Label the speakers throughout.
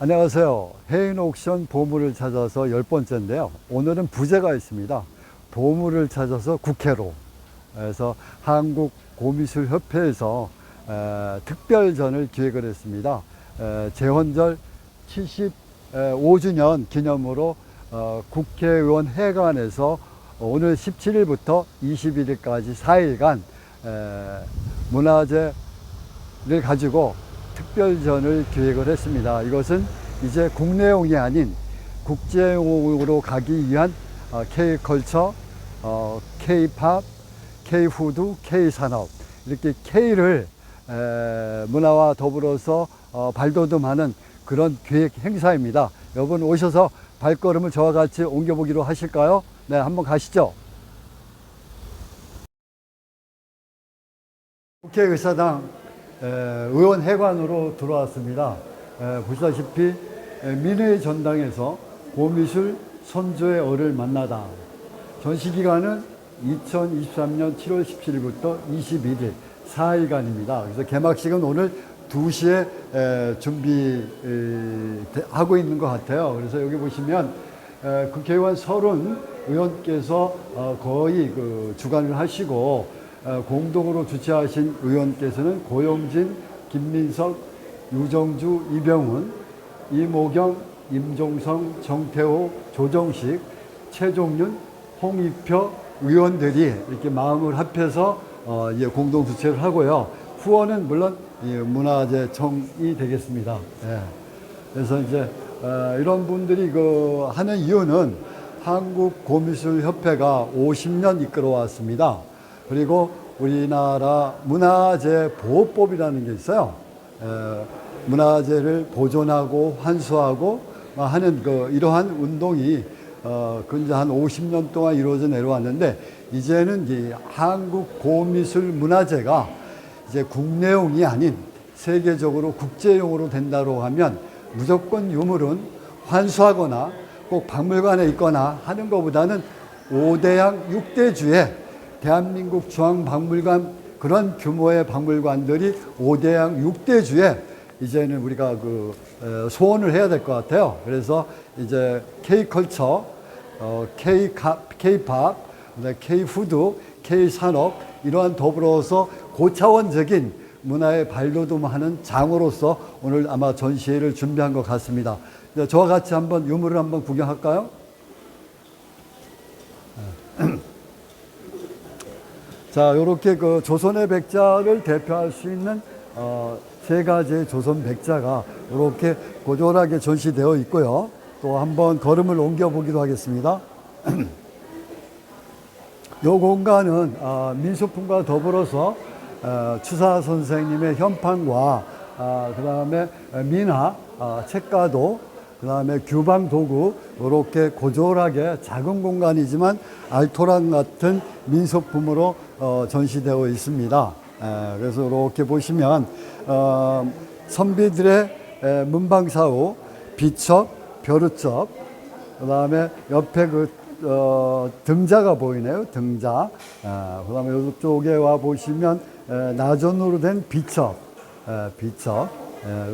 Speaker 1: 안녕하세요. 해인 옥션 보물을 찾아서 10번째인데요. 오늘은 부제가 있습니다. 보물을 찾아서 국회로. 그래서 한국고미술협회에서 특별전을 기획을 했습니다. 제헌절 75주년 기념으로 국회의원 회관에서 오늘 17일부터 21일까지 4일간 문화재를 가지고 특별전을 기획을 했습니다. 이것은 이제 국내용이 아닌 국제용으로 가기 위한 K컬처, K팝, K푸드, K산업 이렇게 K를 문화와 더불어서 발돋움하는 그런 기획 행사입니다. 여러분 오셔서 발걸음을 저와 같이 옮겨보기로 하실까요? 네, 한번 가시죠. 국회의사당 의원회관으로 들어왔습니다. 보시다시피 민의 전당에서 고미술 선조의 얼을 만나다. 전시기간은 2023년 7월 17일부터 21일 4일간입니다. 그래서 개막식은 오늘 2시에 준비하고 있는 것 같아요. 그래서 여기 보시면 국회의원 30 의원께서 거의 주관을 하시고 공동으로 주최하신 의원께서는 고용진, 김민석, 유정주, 이병훈, 이모경, 임종성, 정태호, 조정식, 최종윤, 홍익표 의원들이 이렇게 마음을 합해서 공동 주최를 하고요. 후원은 물론 문화재청이 되겠습니다. 예. 그래서 이제 이런 분들이 하는 이유는 한국고미술협회가 50년 이끌어왔습니다. 그리고 우리나라 문화재보호법이라는 게 있어요. 문화재를 보존하고 환수하고 하는 이러한 운동이 근데 한 50년 동안 이루어져 내려왔는데 이제는 이 한국 고미술 문화재가 이제 국내용이 아닌 세계적으로 국제용으로 된다고 하면 무조건 유물은 환수하거나 꼭 박물관에 있거나 하는 것보다는 5대양 6대주에 대한민국 중앙박물관 그런 규모의 박물관들이 5대양 6대주에 이제는 우리가 소원을 해야 될 것 같아요. 그래서 이제 K컬처, K팝, K푸드, K산업 이러한 더불어서 고차원적인 문화의 발돋움하는 장으로서 오늘 아마 전시회를 준비한 것 같습니다. 저와 같이 한번 유물을 한번 구경할까요? 자, 이렇게 조선의 백자를 대표할 수 있는 세 가지의 조선 백자가 이렇게 고졸하게 전시되어 있고요. 또 한번 걸음을 옮겨 보기도 하겠습니다. 이 공간은 민소품과 더불어서 추사 선생님의 현판과 그 다음에 민화, 책가도, 그 다음에 규방 도구 이렇게 고졸하게 작은 공간이지만 알토란 같은 민소품으로 전시되어 있습니다. 그래서 이렇게 보시면 선비들의 문방사우, 비첩, 벼루첩, 그 다음에 옆에 등자가 보이네요. 등자. 그 다음에 이쪽에 와 보시면 나전으로 된 비첩, 비첩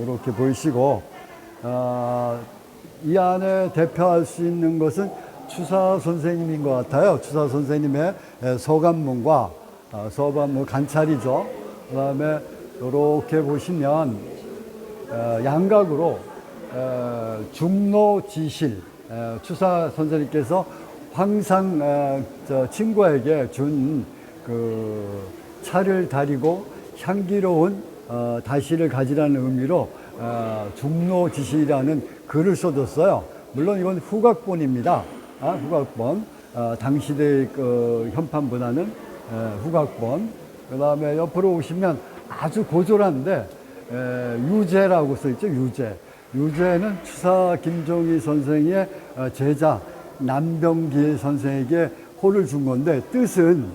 Speaker 1: 이렇게 보이시고 이 안에 대표할 수 있는 것은 추사 선생님인 것 같아요. 추사 선생님의 서관문과 서관문 관찰이죠. 그 다음에 이렇게 보시면 양각으로 중노지실 추사 선생님께서 항상 친구에게 준 차를 다리고 향기로운 다시를 가지라는 의미로 중노지실이라는 글을 써줬어요. 물론 이건 후각본입니다. 후각본. 당시대의 현판보다는 후각본. 그 다음에 옆으로 오시면 아주 고졸한데 유재라고 써있죠. 유재. 유재는 추사 김종희 선생의 제자 남병기 선생에게 호를 준 건데 뜻은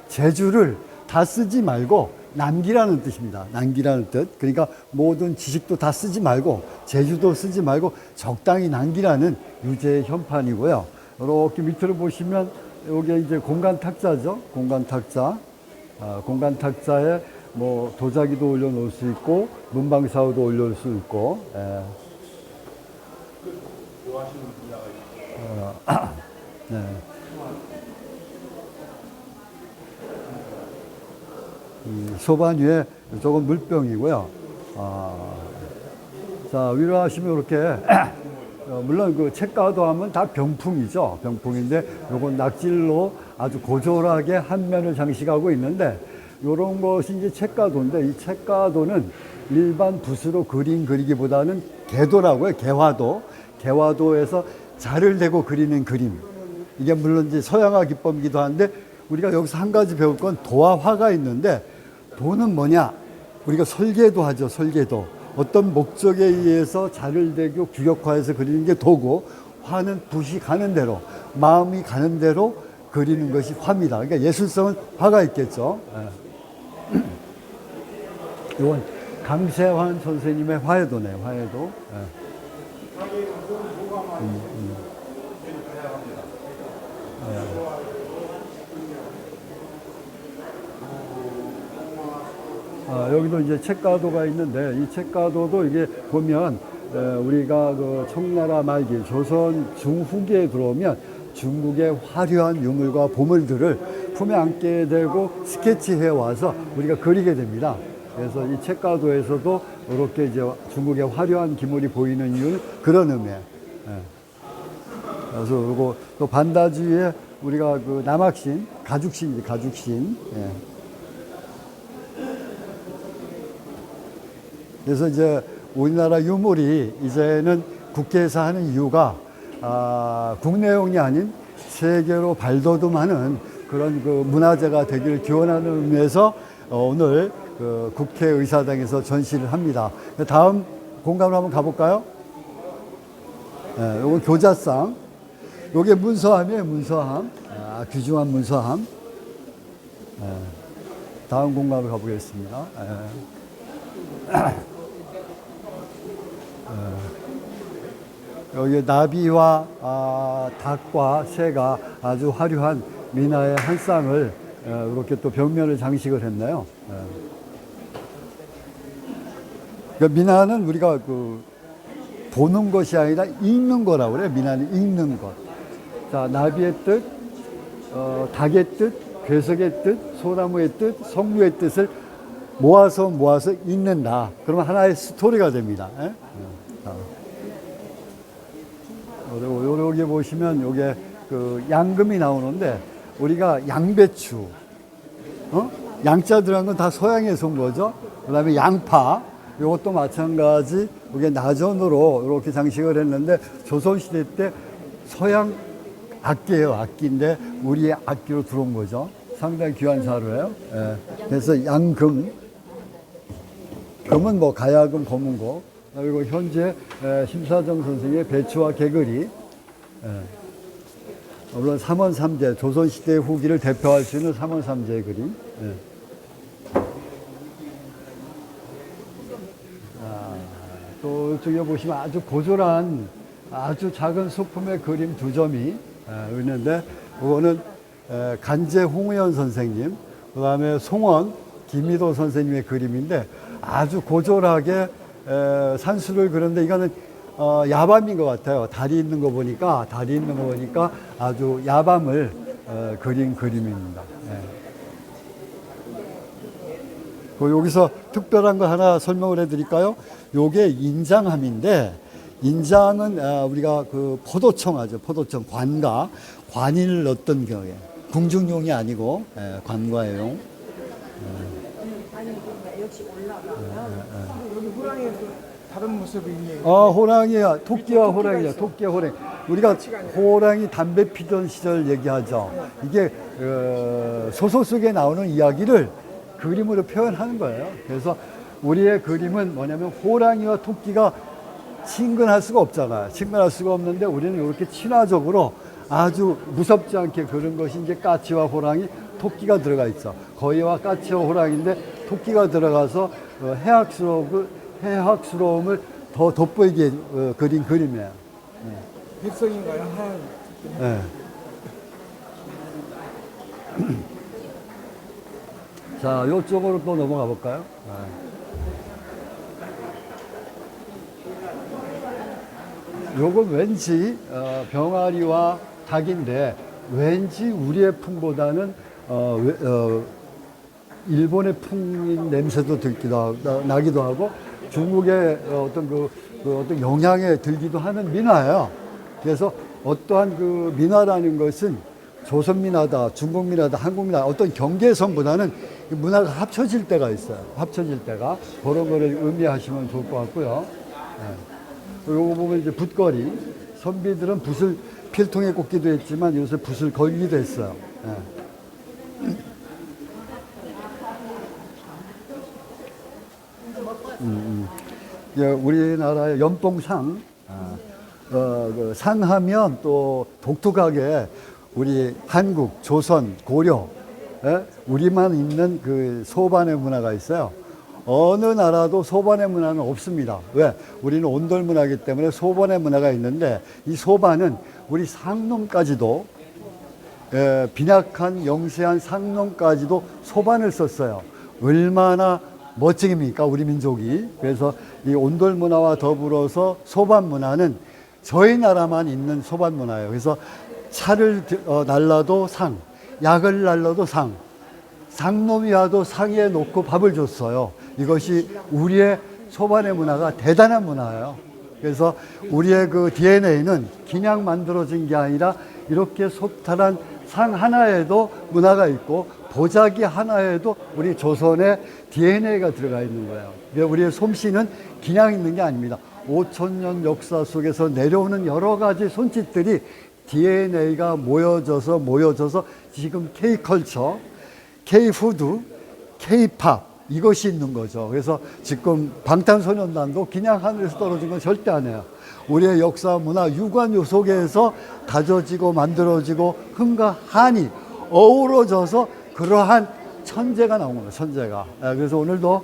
Speaker 1: 제주를 다 쓰지 말고 남기라는 뜻입니다. 남기라는 뜻. 그러니까 모든 지식도 다 쓰지 말고 제주도 쓰지 말고 적당히 남기라는 유재의 현판이고요. 이렇게 밑으로 보시면 여기 이제 공간 탁자죠. 공간 탁자. 공간 탁자에 뭐 도자기도 올려놓을 수 있고 문방사우도 올려놓을 수 있고 네. 소반 위에 조금 물병이고요. 자, 위로 하시면 이렇게, 물론 그 책가도 하면 다 병풍이죠. 병풍인데, 요건 낙질로 아주 고졸하게 한 면을 장식하고 있는데, 요런 것이 이제 책가도인데, 이 책가도는 일반 붓으로 그리기보다는 개도라고요. 개화도. 개화도에서 자를 대고 그리는 그림. 이게 물론 이제 서양화 기법이기도 한데, 우리가 여기서 한 가지 배울 건 도와 화가 있는데, 도는 뭐냐? 우리가 설계도 하죠, 설계도. 어떤 목적에 의해서 자를 대고 규격화해서 그리는 게 도고, 화는 붓이 가는 대로, 마음이 가는 대로 그리는 것이 화입니다. 그러니까 예술성은 화가 있겠죠. 이건 강세환 선생님의 화해도네요, 화해도. 여기도 이제 책가도가 있는데, 이 책가도도 이게 보면 우리가 그 청나라 말기 조선 중후기에 들어오면 중국의 화려한 유물과 보물들을 품에 안게 되고 스케치해 와서 우리가 그리게 됩니다. 그래서 이 책가도에서도 이렇게 이제 중국의 화려한 기물이 보이는 이유는 그런 의미예요. 그래서 그리고 또 반다지 위에 우리가 그 남학신, 가죽신이지, 가죽신. 그래서 이제 우리나라 유물이 이제는 국회에서 하는 이유가 국내용이 아닌 세계로 발돋움하는 그런 그 문화재가 되기를 기원하는 의미에서 오늘 그 국회의사당에서 전시를 합니다. 다음 공간으로 한번 가볼까요? 요건 교자상. 요게 문서함이에요, 문서함. 귀중한 문서함. 다음 공간으로 가보겠습니다. 여기 나비와 닭과 새가 아주 화려한 미나의 한 쌍을 이렇게 또 벽면을 장식을 했네요. 그러니까 미나는 우리가 그 보는 것이 아니라 읽는 거라고 그래요. 미나는 읽는 것. 자, 나비의 뜻, 닭의 뜻, 괴석의 뜻, 소나무의 뜻, 성류의 뜻을 모아서 읽는다. 그러면 하나의 스토리가 됩니다. 여기 보시면 요게 그 양금이 나오는데 우리가 양배추, 양자 들어간 건 다 서양에서 온 거죠. 그 다음에 양파, 이것도 마찬가지, 이게 나전으로 이렇게 장식을 했는데 조선시대 때 서양 악기예요. 악기인데 우리의 악기로 들어온 거죠. 상당히 귀한 자료예요. 그래서 양금, 금은 뭐 가야금, 검은고. 그리고 현재 심사정 선생의 배추와 개구리. 물론 삼원삼재, 조선시대 후기를 대표할 수 있는 삼원삼재의 그림. 또 이쪽에 보시면 아주 고졸한 아주 작은 소품의 그림 두 점이 있는데, 그거는 간제 홍의연 선생님, 그 다음에 송원 김희도 선생님의 그림인데 아주 고졸하게 산수를 그렸는데, 이거는 야밤인 것 같아요. 달이 있는 거 보니까 아주 야밤을 그린 그림입니다. 여기서 특별한 거 하나 설명을 해드릴까요? 요게 인장함인데, 인장은 우리가 그 포도청 하죠. 포도청, 관인을 넣었던 경우에 궁중용이 아니고 관과용.
Speaker 2: 아니 역시 올라가면 여기 호랑이도 다른 모습이 있네요.
Speaker 1: 호랑이야. 토끼와 호랑이야. 토끼와 호랑이. 우리가 호랑이 담배 피던 시절 얘기하죠. 이게 소설 속에 나오는 이야기를 그림으로 표현하는 거예요. 그래서 우리의 그림은 뭐냐면 호랑이와 토끼가 친근할 수가 없잖아요. 친근할 수가 없는데 우리는 이렇게 친화적으로 아주 무섭지 않게 그런 것이 이제 까치와 호랑이, 토끼가 들어가 있어. 거위와 까치와 호랑이인데 토끼가 들어가서 해학스러움을 더 돋보이게 그린 그림이에요.
Speaker 2: 백성인가요? 하얀.
Speaker 1: 네. 자, 이쪽으로 또 넘어가 볼까요? 요건 왠지 병아리와 닭인데 왠지 우리의 풍보다는 일본의 풍 냄새도 나기도 하고 중국의 어떤 어떤 영향에 들기도 하는 민화예요. 그래서 어떠한 그 민화라는 것은 조선 민화다, 중국 민화다, 한국 민화 어떤 경계선보다는 문화가 합쳐질 때가 있어요. 합쳐질 때가 그런 거를 의미하시면 좋을 것 같고요. 네. 요거 보면 이제 붓거리. 선비들은 붓을 필통에 꽂기도 했지만 요새 붓을 걸기도 했어요. 네. 우리나라의 연봉상, 그 상하면 또 독특하게 우리 한국, 조선, 고려, 우리만 있는 그 소반의 문화가 있어요. 어느 나라도 소반의 문화는 없습니다. 왜? 우리는 온돌 문화이기 때문에 소반의 문화가 있는데 이 소반은 우리 상놈까지도 빈약한 영세한 상놈까지도 소반을 썼어요. 얼마나 멋쟁입니까 우리 민족이. 그래서 이 온돌 문화와 더불어서 소반 문화는 저희 나라만 있는 소반 문화예요. 그래서 차를 날라도 상, 약을 날라도 상, 상놈이 와도 상에 놓고 밥을 줬어요. 이것이 우리의 소반의 문화가 대단한 문화예요. 그래서 우리의 그 DNA는 그냥 만들어진 게 아니라 이렇게 소탈한 상 하나에도 문화가 있고 보자기 하나에도 우리 조선의 DNA가 들어가 있는 거예요. 우리의 솜씨는 그냥 있는 게 아닙니다. 5,000년 역사 속에서 내려오는 여러 가지 손짓들이 DNA가 모여져서 지금 K컬처, K푸드, K팝 이것이 있는 거죠. 그래서 지금 방탄소년단도 그냥 하늘에서 떨어진 건 절대 아니에요. 우리의 역사, 문화, 유관유 속에서 다져지고 만들어지고 흥과 한이 어우러져서 그러한 천재가 나온 거예요. 천재가. 그래서 오늘도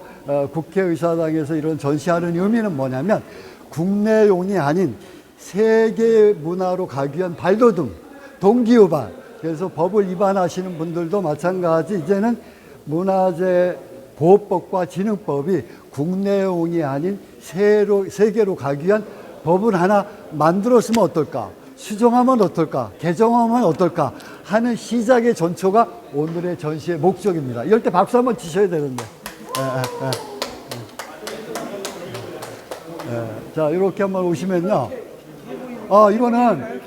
Speaker 1: 국회의사당에서 이런 전시하는 의미는 뭐냐면 국내용이 아닌 세계 문화로 가기 위한 발돋움, 동기유발. 그래서 법을 위반하시는 분들도 마찬가지 이제는 문화재 보호법과 진흥법이 국내용이 아닌 세계로 가기 위한 법을 하나 만들었으면 어떨까? 수정하면 어떨까? 개정하면 어떨까? 하는 시작의 전초가 오늘의 전시의 목적입니다. 이럴 때 박수 한번 치셔야 되는데. 자, 이렇게 한번 오시면요. 이거는,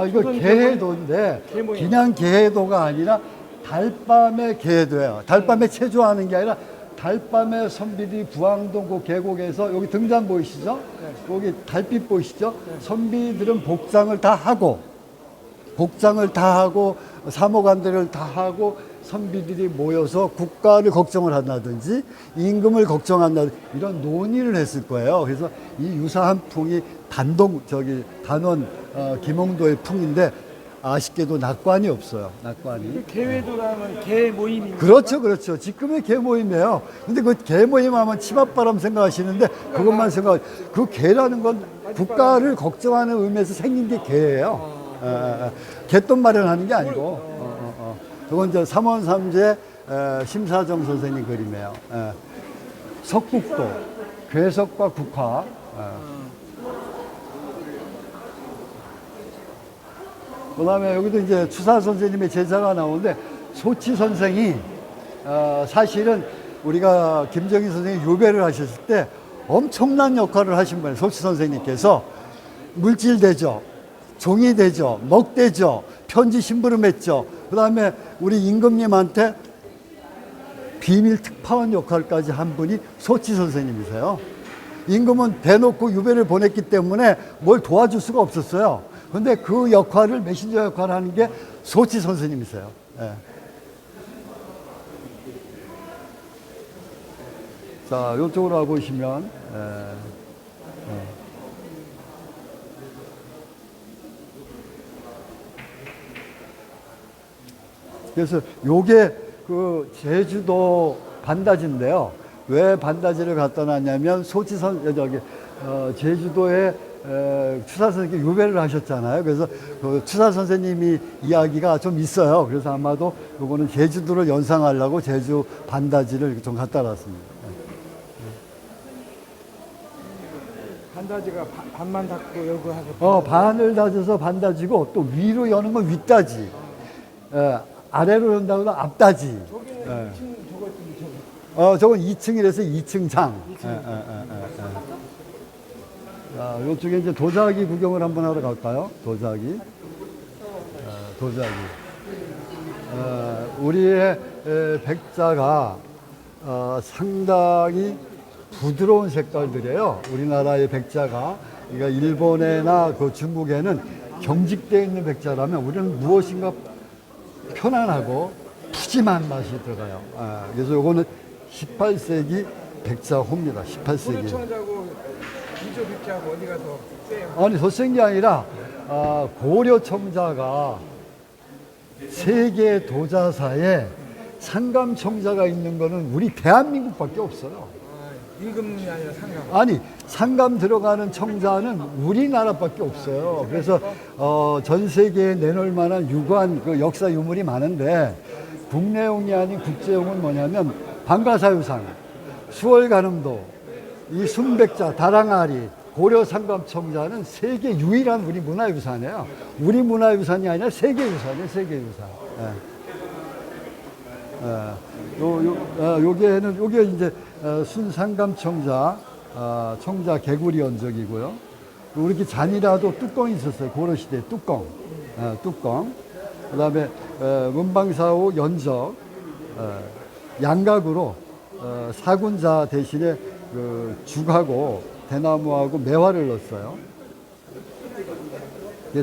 Speaker 1: 이거 개해도인데, 그냥 개해도가 아니라 달밤의 개해도예요. 달밤에 체조하는 게 아니라 달밤에 선비들이 부항동 그 계곡에서 여기 등잔 보이시죠? 여기 달빛 보이시죠? 선비들은 복장을 다 하고 사모관대를 다 하고 선비들이 모여서 국가를 걱정을 한다든지 임금을 걱정한다든지 이런 논의를 했을 거예요. 그래서 이 유사한 풍이 단원 김홍도의 풍인데 아쉽게도 낙관이 없어요. 낙관이.
Speaker 2: 개회도라면 개 모임입니다.
Speaker 1: 그렇죠. 지금의 개 모임이에요. 근데 그 개 모임 하면 치맛바람 생각하시는데 그것만 그 개라는 건 국가를 걱정하는 의미에서 생긴 게 개예요. 개돈 마련하는 게 아니고. 그건 이제 삼원삼재 심사정 선생님 그림이에요. 석국도, 괴석과 국화. 그 다음에 여기도 이제 추사 선생님의 제자가 나오는데 소치 선생이 사실은 우리가 김정희 선생이 유배를 하셨을 때 엄청난 역할을 하신 거예요. 소치 선생님께서 물질 대접, 종이 대접, 먹 대접, 편지 심부름했죠. 그 다음에 우리 임금님한테 비밀 특파원 역할까지 한 분이 소치 선생님이세요. 임금은 대놓고 유배를 보냈기 때문에 뭘 도와줄 수가 없었어요. 근데 그 역할을 메신저 역할을 하는 게 소치 선생님이세요. 자, 이쪽으로 와보시면 그래서 요게 그 제주도 반다지인데요. 왜 반다지를 갖다 놨냐면 제주도에 추사 선생님이 유배를 하셨잖아요. 그래서 그 추사 선생님이 이야기가 좀 있어요. 그래서 아마도 요거는 제주도를 연상하려고 제주 반다지를 좀 갖다 놨습니다.
Speaker 2: 반다지가 반만 닫고 열고 하고.
Speaker 1: 반을 다져서 반다지고 또 위로 여는 건 윗다지. 아래로 연다고 하면 앞다지.
Speaker 2: 저기는
Speaker 1: 예.
Speaker 2: 2층 저거
Speaker 1: 저건 2층이라서 2층 장. 자, 이쪽에 이제 도자기 구경을 한번 하러 갈까요? 도자기. 도자기. 우리의 백자가 상당히 부드러운 색깔들이에요. 우리나라의 백자가. 그러니까 일본이나 그 중국에는 경직되어 있는 백자라면 우리는 무엇인가 편안하고 푸짐한 맛이 들어가요. 그래서 요거는 18세기 백자호입니다. 18세기.
Speaker 2: 고려청자고 이조 백자하고 어디가 더 세요?
Speaker 1: 아니, 더 센 게 아니라 고려청자가 세계 도자사에 상감청자가 있는 거는 우리 대한민국밖에 없어요.
Speaker 2: 임금이 아니라 상감.
Speaker 1: 아니, 상감 들어가는 청자는 우리나라밖에 없어요. 그래서 전 세계에 내놓을 만한 유관 그 역사 유물이 많은데 국내용이 아닌 국제용은 뭐냐면 방가사유상, 수월가늠도, 이 순백자, 다랑아리, 고려 상감청자는 세계 유일한 우리 문화유산이에요. 우리 문화유산이 아니라 세계유산이에요, 세계유산. 요게 이제 순상감청자, 청자 개구리 언적이고요. 이렇게 잔이라도 뚜껑이 있었어요. 고려시대 뚜껑. 뚜껑. 그 다음에 문방사호 연적, 양각으로 사군자 대신에 그 죽하고 대나무하고 매화를 넣었어요.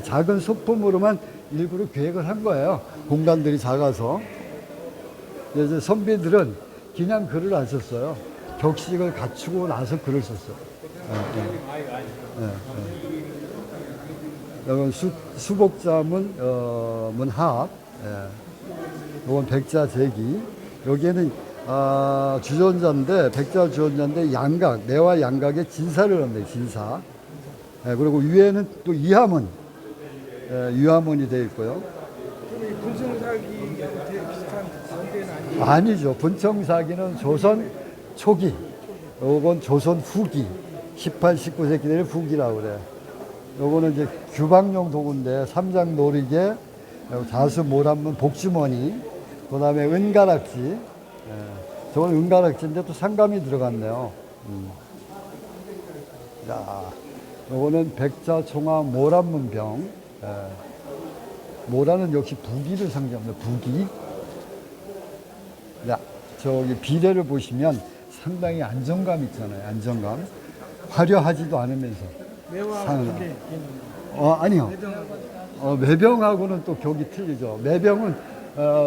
Speaker 1: 작은 소품으로만 일부러 계획을 한 거예요. 공간들이 작아서. 이제 선비들은 그냥 글을 안 썼어요. 격식을 갖추고 나서 글을 썼어요. 이건 수복자문 문합, 이건 백자 제기. 여기에는 주전자인데 백자 주전자인데 양각, 매와 양각에 진사를 넣네요. 진사. 그리고 위에는 또 이하문, 유하문이 되어 있고요.
Speaker 2: 분성사기하고 되게 비슷한 전대는 아니에요?
Speaker 1: 아니죠. 분청사기는 조선 초기, 요건 조선 후기, 18, 19세기들의 후기라고 그래. 요거는 이제 규방용 도구인데 삼장 놀이개, 자수 모란문 복주머니, 그 다음에 은가락지. 저건 은가락지인데 또 상감이 들어갔네요. 자, 요거는 백자 총화 모란문병. 모란은 역시 부기를 상징합니다. 부기. 자, 저기 비례를 보시면 상당히 안정감 있잖아요. 안정감. 화려하지도 않으면서.
Speaker 2: 매화하고 두개 있는.
Speaker 1: 아니요. 매병하고는 또 격이 틀리죠. 매병은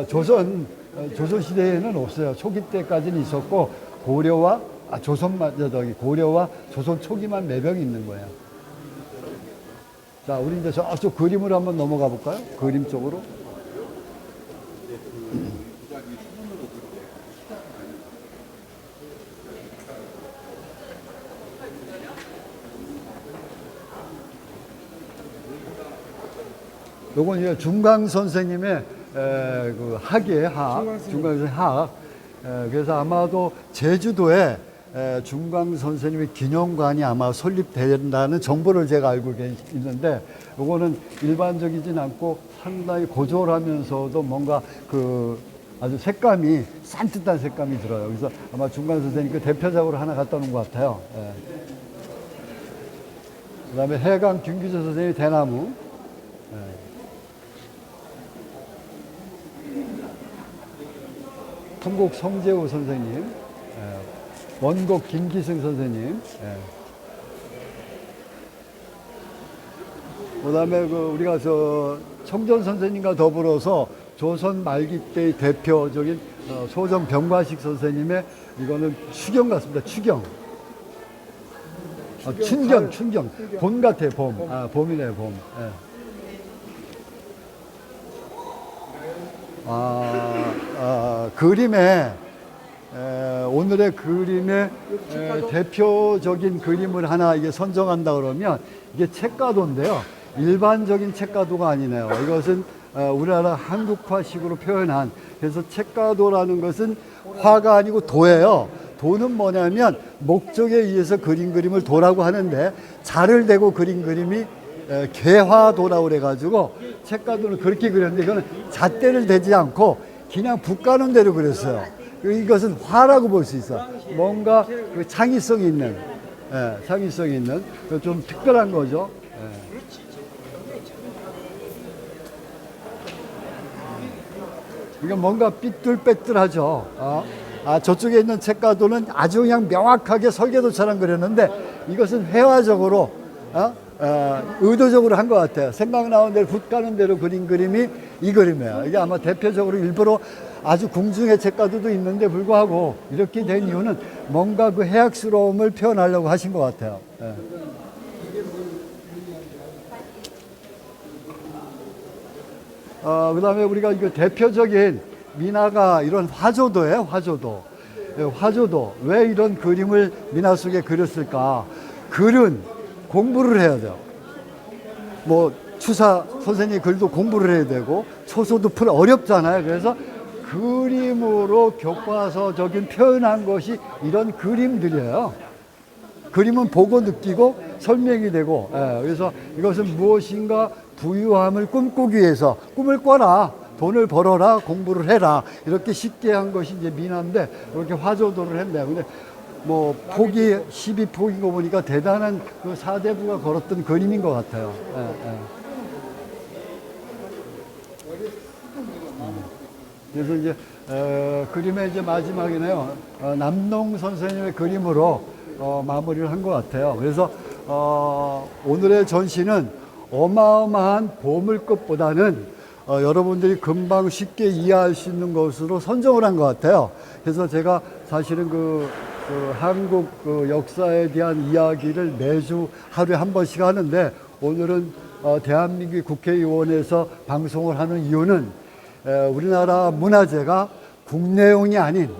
Speaker 1: 조선 시대에는 없어요. 초기 때까지는 있었고 고려와 고려와 조선 초기만 매병이 있는 거예요. 자, 우리 이제 저쪽 그림으로 한번 넘어가 볼까요? 그림 쪽으로. 요건 이제 중강 선생님의 그 학이에요, 학. 중강 선생님 학. 그래서 아마도 제주도에 중강 선생님의 기념관이 아마 설립된다는 정보를 제가 알고 있는데, 요거는 일반적이진 않고 상당히 고졸하면서도 뭔가 그 아주 색감이 산뜻한 색감이 들어요. 그래서 아마 중강 선생님 그 대표작으로 하나 갖다 놓은 것 같아요. 그 다음에 해강 김규재 선생님의 대나무. 풍곡 성재우 선생님, 원곡 김기승 선생님, 그 다음에 우리가 청전 선생님과 더불어서 조선 말기 때의 대표적인 소정 병과식 선생님의 이거는 추경 같습니다. 추경. 춘경. 봄 같아요, 봄. 봄이네요, 봄. 그림에 오늘의 그림의 대표적인 그림을 하나 이게 선정한다 그러면 이게 책가도인데요. 일반적인 책가도가 아니네요. 이것은 우리나라 한국화식으로 표현한, 그래서 책가도라는 것은 화가 아니고 도예요. 도는 뭐냐면 목적에 의해서 그린 그림을 도라고 하는데 자를 대고 그린 그림이 개화도라고 그래가지고 책가도는 그렇게 그렸는데 이거는 잣대를 대지 않고 그냥 붓 가는 대로 그렸어요. 이것은 화라고 볼 수 있어. 뭔가 그 창의성이 있는, 창의성이 있는 좀 특별한 거죠. 이건 뭔가 삐뚤빼뚤하죠. 저쪽에 있는 책가도는 아주 그냥 명확하게 설계도처럼 그렸는데 이것은 회화적으로 의도적으로 한 것 같아요. 생각 나온 대로 붓 가는 대로 그린 그림이 이 그림이에요. 이게 아마 대표적으로 일부러 아주 궁중의 책가도도 있는데 불구하고 이렇게 된 이유는 뭔가 그 해악스러움을 표현하려고 하신 것 같아요. 그 다음에 우리가 이거 대표적인 미나가 이런 화조도예요, 화조도. 화조도. 왜 이런 그림을 미나 속에 그렸을까? 글은 공부를 해야 돼요. 뭐, 추사 선생님 글도 공부를 해야 되고, 초소도 풀 어렵잖아요. 그래서 그림으로 교과서적인 표현한 것이 이런 그림들이에요. 그림은 보고 느끼고 설명이 되고, 그래서 이것은 무엇인가 부유함을 꿈꾸기 위해서 꿈을 꿔라, 돈을 벌어라, 공부를 해라 이렇게 쉽게 한 것이 이제 미나인데 이렇게 화조도를 했네요. 근데 뭐 폭이 12폭인 거 보니까 대단한 그 사대부가 걸었던 그림인 것 같아요. 그래서 이제 그림의 이제 마지막이네요. 남농 선생님의 그림으로 마무리를 한 것 같아요. 그래서 오늘의 전시는 어마어마한 보물급보다는 여러분들이 금방 쉽게 이해할 수 있는 것으로 선정을 한 것 같아요. 그래서 제가 사실은 그 한국 그 역사에 대한 이야기를 매주 하루에 한 번씩 하는데 오늘은 대한민국 국회의원에서 방송을 하는 이유는 우리나라 문화재가 국내용이 아닌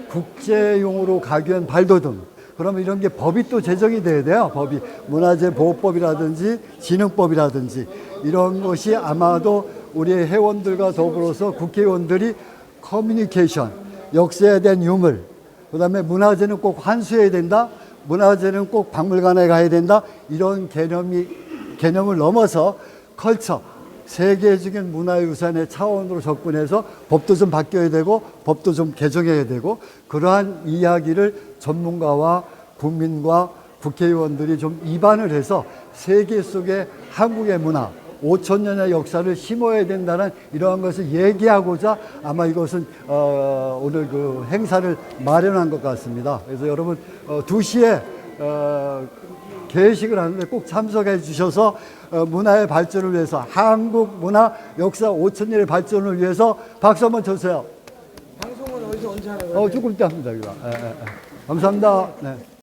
Speaker 1: 국제용으로 가기 위한 발돋움. 그러면 이런 게 법이 또 제정이 돼야 돼요. 법이 문화재 보호법이라든지 진흥법이라든지 이런 것이 아마도 우리 회원들과 더불어서 국회의원들이 커뮤니케이션, 역사에 대한 유물, 그다음에 문화재는 꼭 환수해야 된다. 문화재는 꼭 박물관에 가야 된다. 이런 개념을 넘어서 컬처, 세계적인 문화유산의 차원으로 접근해서 법도 좀 바뀌어야 되고 법도 좀 개정해야 되고 그러한 이야기를 전문가와 국민과 국회의원들이 좀 입안을 해서 세계 속에 한국의 문화 5,000년의 역사를 심어야 된다는 이러한 것을 얘기하고자 아마 이것은 오늘 그 행사를 마련한 것 같습니다. 그래서 여러분 2시에 개식을 하는데 꼭 참석해 주셔서 문화의 발전을 위해서 한국 문화 역사 5,000년의 발전을 위해서 박수 한번 쳐주세요.
Speaker 2: 방송은 어디서 언제 하는 거예요?
Speaker 1: 조금 이따 합니다. 감사합니다. 네.